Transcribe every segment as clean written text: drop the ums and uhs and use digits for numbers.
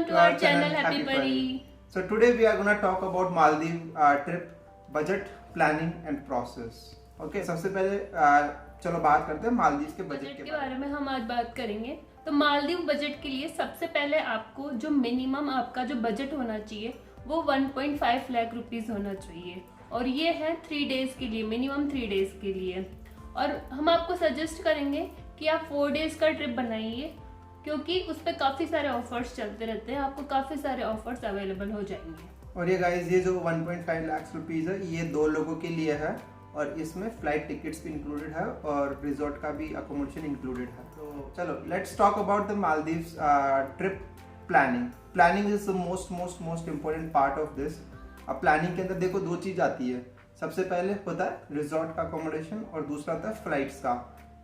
Welcome to our channel Happy Pari. So today we are going to talk about Maldives trip, budget, planning and process. Okay, सबसे पहले चलो बात करते हैं मालदीव के बजट के बारे में हम आज बात करेंगे। तो मालदीव बजट के लिए सबसे पहले आपको जो मिनिमम आपका जो बजट होना चाहिए वो 1.5 लाख रुपीस होना चाहिए, और ये है 3 डेज के लिए, मिनिमम 3 डेज के लिए। और हम आपको सजेस्ट करेंगे कि आप 4 डेज का ट्रिप बनाइए, क्योंकि उस पर काफ़ी सारे ऑफर्स चलते रहते हैं, आपको काफ़ी सारे ऑफर्स अवेलेबल हो जाएंगे। और ये गाइस, ये जो 1.5 लाख रुपीस है ये 2 लोगों के लिए है, और इसमें फ्लाइट टिकट्स भी इंक्लूडेड है और रिजॉर्ट का भी अकोमोडेशन इंक्लूडेड है। तो चलो let's talk about the Maldives trip planning. Planning is the most important part of this. अब प्लानिंग के अंदर देखो 2 चीज आती है। सबसे पहले होता है रिजॉर्ट का अकोमोडेशन और दूसरा होता है फ्लाइट्स का।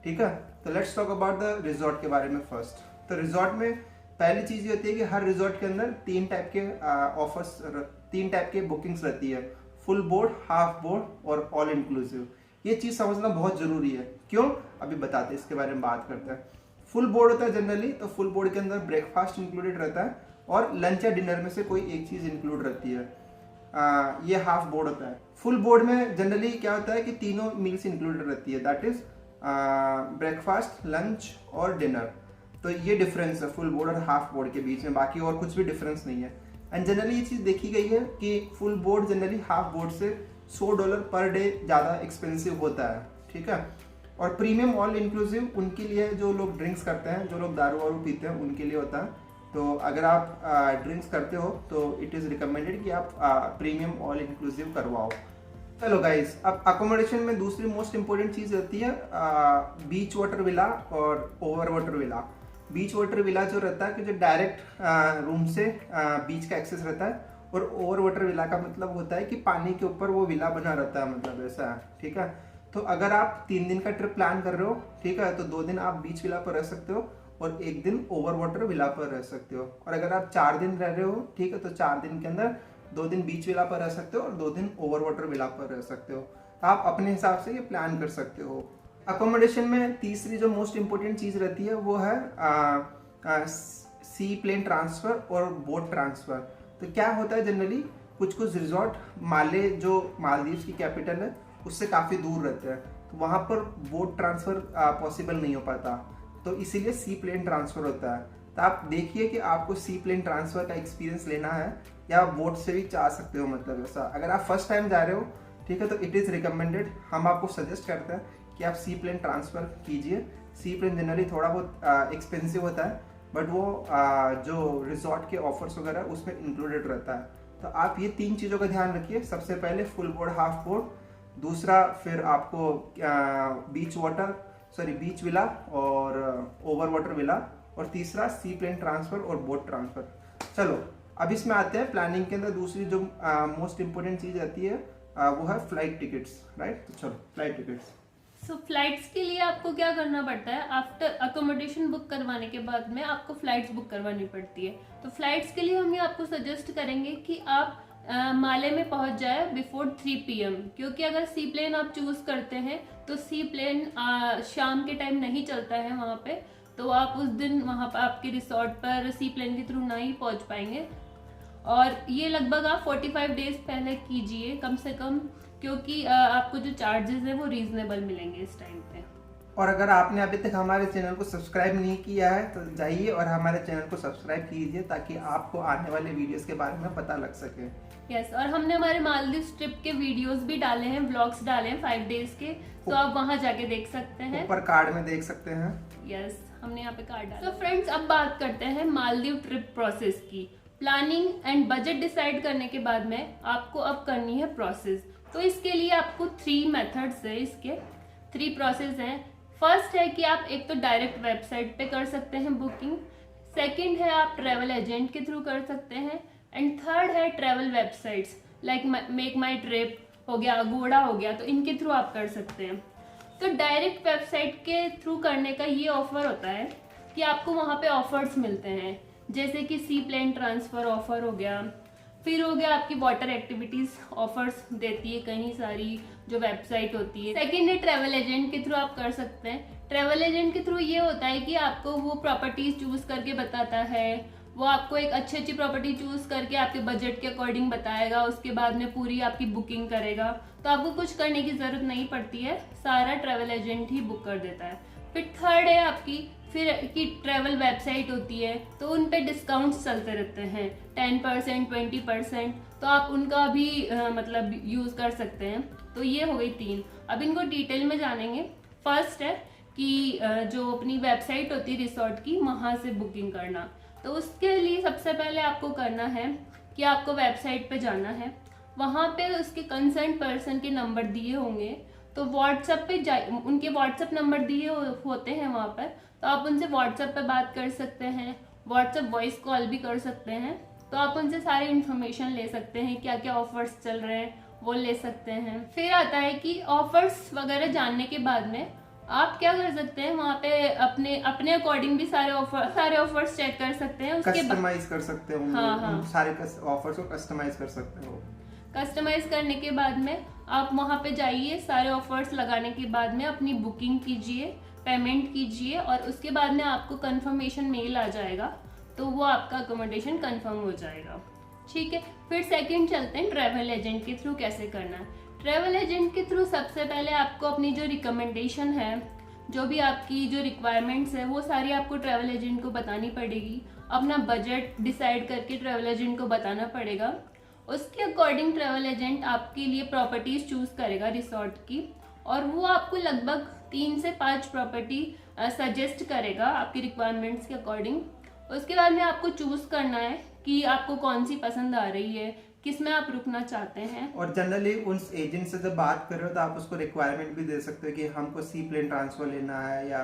ठीक है, तो let's talk about the resort के बारे में फर्स्ट। तो रिजॉर्ट में पहली चीज ये होती है कि हर रिजॉर्ट के अंदर 3 टाइप के ऑफर्स, 3 टाइप के बुकिंग्स रहती है, फुल बोर्ड, हाफ बोर्ड और ऑल इंक्लूसिव। ये चीज समझना बहुत जरूरी है। क्यों, अभी बताते हैं, इसके बारे में बात करते हैं। फुल बोर्ड होता है जनरली, तो फुल बोर्ड के अंदर ब्रेकफास्ट इंक्लूडेड रहता है और लंच या डिनर में से कोई एक चीज इंक्लूड रहती है। ये हाफ बोर्ड होता है। फुल बोर्ड में जनरली क्या होता है कि तीनों मील्स इंक्लूडेड रहती है, दैट इज ब्रेकफास्ट, लंच और डिनर। तो ये डिफरेंस है फुल बोर्ड और हाफ बोर्ड के बीच में, बाकी और कुछ भी डिफरेंस नहीं है। एंड जनरली ये चीज देखी गई है कि full board generally half board से $100 पर डे ज़्यादा एक्सपेंसिव होता है। ठीक है, और प्रीमियम ऑल इंक्लूसिव उनके लिए, जो लोग ड्रिंक्स करते हैं, जो लोग दारू वारू पीते हैं, उनके लिए होता है। तो अगर आप ड्रिंक्स करते हो तो इट इज़ रिकमेंडेड कि आप प्रीमियम ऑल इंक्लूसिव करवाओ। चलो गाइस, अब अकोमोडेशन में दूसरी मोस्ट इंपॉर्टेंट चीज़ होती है बीच वाटर विला और ओवर वाटर विला। बीच वाटर विला जो रहता है कि जो डायरेक्ट रूम से बीच का एक्सेस रहता है, और ओवर वाटर विला का मतलब होता है कि पानी के ऊपर वो विला बना रहता है, मतलब ऐसा है। ठीक है, तो अगर आप 3 दिन का ट्रिप प्लान कर रहे हो, ठीक है, तो 2 दिन आप बीच विला पर रह सकते हो और 1 दिन ओवर वाटर विला पर रह सकते हो। और अगर आप 4 दिन रह रहे हो, ठीक है, तो 4 दिन के अंदर 2 दिन बीच विला पर रह सकते हो और 2 दिन ओवर वाटर विला पर रह सकते हो। तो आप अपने हिसाब से ये प्लान कर सकते हो। अकोमोडेशन में तीसरी जो मोस्ट इम्पोर्टेंट चीज़ रहती है वो है सी प्लेन ट्रांसफ़र और बोट ट्रांसफ़र। तो क्या होता है जनरली, कुछ रिजॉर्ट माले, जो मालदीव्स की कैपिटल है, उससे काफ़ी दूर रहते हैं, तो वहाँ पर बोट ट्रांसफ़र पॉसिबल नहीं हो पाता, तो इसीलिए सी प्लेन ट्रांसफ़र होता है। तो आप देखिए कि आपको सी प्लेन ट्रांसफ़र का एक्सपीरियंस लेना है या बोट से भी जा सकते हो, मतलब ऐसा। अगर आप फर्स्ट टाइम जा रहे हो, ठीक है, तो इट इज़ रिकमेंडेड, हम आपको सजेस्ट करते हैं कि आप सी प्लेन ट्रांसफ़र कीजिए। सी प्लेन जनरली थोड़ा बहुत एक्सपेंसिव होता है, बट वो जो रिजॉर्ट के ऑफर्स वगैरह उसमें इंक्लूडेड रहता है। तो आप ये 3 चीज़ों का ध्यान रखिए। सबसे पहले फुल बोर्ड, हाफ बोर्ड, दूसरा फिर आपको बीच विला और ओवर वाटर विला, और तीसरा सी प्लेन ट्रांसफ़र और बोट ट्रांसफ़र। चलो अब इसमें आते हैं प्लानिंग के अंदर दूसरी जो मोस्ट इम्पोर्टेंट चीज़ रहती है वो है फ्लाइट टिकट्स, राइट। तो चलो फ्लाइट टिकट्स। फ्लाइट्स के लिए आपको क्या करना पड़ता है, आफ्टर अकोमोडेशन बुक करवाने के बाद में आपको फ्लाइट्स बुक करवानी पड़ती है। तो फ्लाइट्स के लिए हम ये आपको सजेस्ट करेंगे कि आप माले में पहुंच जाए बिफोर 3 PM, क्योंकि अगर सी प्लेन आप चूज करते हैं तो सी प्लेन शाम के टाइम नहीं चलता है वहाँ पे, तो आप उस दिन वहाँ पर आपके रिसोर्ट पर सी प्लेन के थ्रू ना ही पहुँच पाएंगे। और ये लगभग आप 45 डेज पहले कीजिए कम से कम, क्योंकि आपको जो चार्जेस है वो रीजनेबल मिलेंगे इस टाइम पे। और अगर आपने अभी तक हमारे चैनल को सब्सक्राइब नहीं किया है तो जाइए और हमारे चैनल को सब्सक्राइब कीजिए, ताकि आपको आने वाले वीडियोस के बारे में पता लग सके। यस, और हमने हमारे मालदीव ट्रिप के वीडियोस भी डाले हैं, व्लॉग्स डाले हैं 5 डेज के, तो आप वहां जाके देख सकते हैं, ऊपर कार्ड में देख सकते हैं। यस, हमने यहाँ पे कार्ड डाला। तो फ्रेंड्स, अब बात करते हैं मालदीव ट्रिप प्रोसेस की। प्लानिंग एंड बजट डिसाइड करने के बाद में आपको अब करनी है प्रोसेस। तो इसके लिए आपको 3 मेथड्स है, इसके 3 प्रोसेस हैं। फर्स्ट है कि आप एक तो डायरेक्ट वेबसाइट पे कर सकते हैं बुकिंग, सेकंड है आप ट्रैवल एजेंट के थ्रू कर सकते हैं, एंड थर्ड है ट्रैवल वेबसाइट्स लाइक मेक माई ट्रिप हो गया, अगोड़ा हो गया, तो इनके थ्रू आप कर सकते हैं। तो डायरेक्ट वेबसाइट के थ्रू करने का ये ऑफर होता है कि आपको वहाँ पे ऑफर्स मिलते हैं, जैसे कि सी प्लेन ट्रांसफ़र ऑफर हो गया, फिर हो गया आपकी वाटर एक्टिविटीज ऑफर्स देती है कहीं सारी जो वेबसाइट होती है। सेकेंड है ट्रैवल एजेंट के थ्रू आप कर सकते हैं। ट्रैवल एजेंट के थ्रू ये होता है कि आपको वो प्रॉपर्टीज चूज करके बताता है, वो आपको एक अच्छी प्रॉपर्टी चूज करके आपके बजट के अकॉर्डिंग बताएगा, उसके बाद में पूरी आपकी बुकिंग करेगा। तो आपको कुछ करने की जरूरत नहीं पड़ती है, सारा ट्रैवल एजेंट ही बुक कर देता है। फिर थर्ड है आपकी फिर की ट्रैवल वेबसाइट होती है, तो उन पे डिस्काउंट्स चलते रहते हैं 10%, 20%, तो आप उनका भी मतलब यूज कर सकते हैं। तो ये हो गई 3। अब इनको डिटेल में जानेंगे। फर्स्ट है कि जो अपनी वेबसाइट होती है रिसोर्ट की, वहाँ से बुकिंग करना। तो उसके लिए सबसे पहले आपको करना है कि आपको वेबसाइट पे जाना है, वहाँ पे उसके कंसर्न पर्सन के नंबर दिए होंगे, तो व्हाट्सएप पे उनके व्हाट्सएप नंबर दिए होते हैं वहाँ पर, तो आप उनसे व्हाट्सएप पे बात कर सकते हैं, व्हाट्सएप वॉइस कॉल भी कर सकते हैं। तो आप उनसे सारी इन्फॉर्मेशन ले सकते हैं, क्या क्या ऑफर्स चल रहे हैं वो ले सकते हैं। फिर आता है कि ऑफर्स वगैरह जानने के बाद में आप क्या कर सकते हैं, वहाँ पे अपने अकॉर्डिंग भी सारे ऑफर्स चेक कर सकते हैं, उसके कस्टमाइज कर सकते हैं। हाँ, सारे ऑफर्स को कस्टमाइज कर सकते हो। कस्टमाइज करने के बाद में आप वहाँ पे जाइए, सारे ऑफर्स लगाने के बाद में अपनी बुकिंग कीजिए, पेमेंट कीजिए, और उसके बाद में आपको कंफर्मेशन मेल आ जाएगा, तो वो आपका अकोमोडेशन कंफर्म हो जाएगा। ठीक है। फिर सेकंड चलते हैं ट्रैवल एजेंट के थ्रू कैसे करना है। ट्रैवल एजेंट के थ्रू सबसे पहले आपको अपनी जो रिकमेंडेशन है, जो भी आपकी जो रिक्वायरमेंट्स है, वो सारी आपको ट्रैवल एजेंट को बतानी पड़ेगी। अपना बजट डिसाइड करके ट्रैवल एजेंट को बताना पड़ेगा। उसके अकॉर्डिंग ट्रैवल एजेंट आपके लिए प्रॉपर्टीज चूज करेगा रिसोर्ट की, और वो आपको लगभग 3 से 5 प्रॉपर्टी सजेस्ट करेगा आपकी रिक्वायरमेंट्स के अकॉर्डिंग। उसके बाद में आपको चूज करना है कि आपको कौन सी पसंद आ रही है, किसमें आप रुकना चाहते हैं। और जनरली उस एजेंट से जब बात कर रहे हो तो आप उसको रिक्वायरमेंट भी दे सकते हो कि हमको सी प्लेन ट्रांसफर लेना है या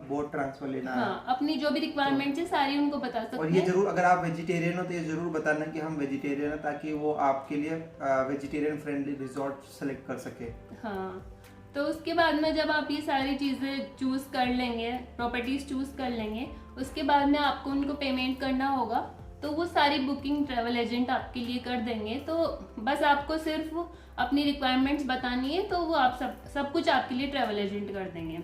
बोट ट्रांसफर लेना है। अपनी जो भी रिक्वायरमेंट है सारी उनको बता सकते हैं। और ये जरूर, अगर आप वेजिटेरियन हो तो ये जरूर बताना कि हम वेजिटेरियन है, ताकि वो आपके लिए वेजिटेरियन फ्रेंडली रिजॉर्ट सेलेक्ट कर सके। हाँ, तो उसके बाद में जब आप ये सारी चीज़ें चूज कर लेंगे, प्रॉपर्टीज चूज कर लेंगे, उसके बाद में आपको उनको पेमेंट करना होगा, तो वो सारी बुकिंग ट्रैवल एजेंट आपके लिए कर देंगे। तो बस आपको सिर्फ अपनी रिक्वायरमेंट्स बतानी है, तो वो आप सब कुछ आपके लिए ट्रैवल एजेंट कर देंगे।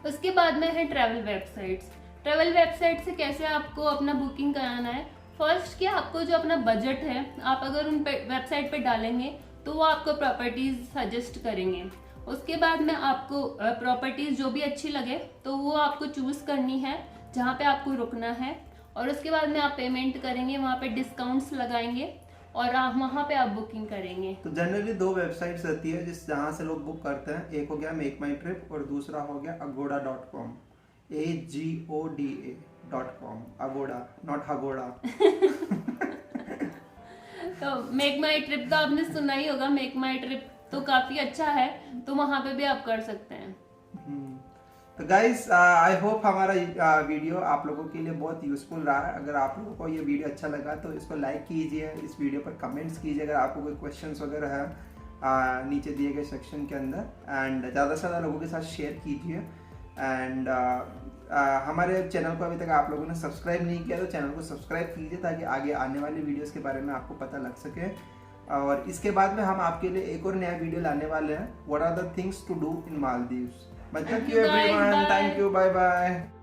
उसके बाद में है ट्रैवल वेबसाइट्स। ट्रैवल वेबसाइट से कैसे आपको अपना बुकिंग कराना है। फर्स्ट क्या, आपको जो अपना बजट है, आप अगर उन वेबसाइट पे डालेंगे तो वो आपको प्रॉपर्टीज सजेस्ट करेंगे। उसके बाद में आपको प्रॉपर्टीज जो भी अच्छी लगे तो वो आपको चूज करनी है, जहाँ पे आपको रुकना है, और उसके बाद में आप पेमेंट करेंगे, वहाँ पे डिस्काउंट्स लगाएंगे और आप वहाँ पे आप बुकिंग करेंगे। तो जनरली 2 वेबसाइट्स रहती है जहाँ से लोग बुक करते हैं। एक हो गया मेक माई ट्रिप और दूसरा हो गया agoda.com, AGODA.com, अगोड़ा, नॉट हगोड़ा। तो मेक माई ट्रिप तो आपने सुना ही होगा, मेक माई ट्रिप तो काफी अच्छा है, तो वहाँ पे भी आप कर सकते हैं। तो गाइस, आई होप हमारा वीडियो आप लोगों के लिए बहुत यूजफुल रहा है। अगर आप लोगों को ये वीडियो अच्छा लगा तो इसको लाइक कीजिए, इस वीडियो पर कमेंट्स कीजिए अगर आपको कोई क्वेश्चंस वगैरह है नीचे दिए गए सेक्शन के अंदर, एंड ज़्यादा से ज़्यादा लोगों के साथ शेयर कीजिए। एंड हमारे चैनल को अभी तक आप लोगों ने सब्सक्राइब नहीं किया तो चैनल को सब्सक्राइब कीजिए, ताकि आगे आने वाली वीडियोज़ के बारे में आपको पता लग सके। और इसके बाद में हम आपके लिए एक और नया वीडियो लाने वाले हैं, what are the things to do in Maldives. Thank you everyone. Thank you. Bye bye.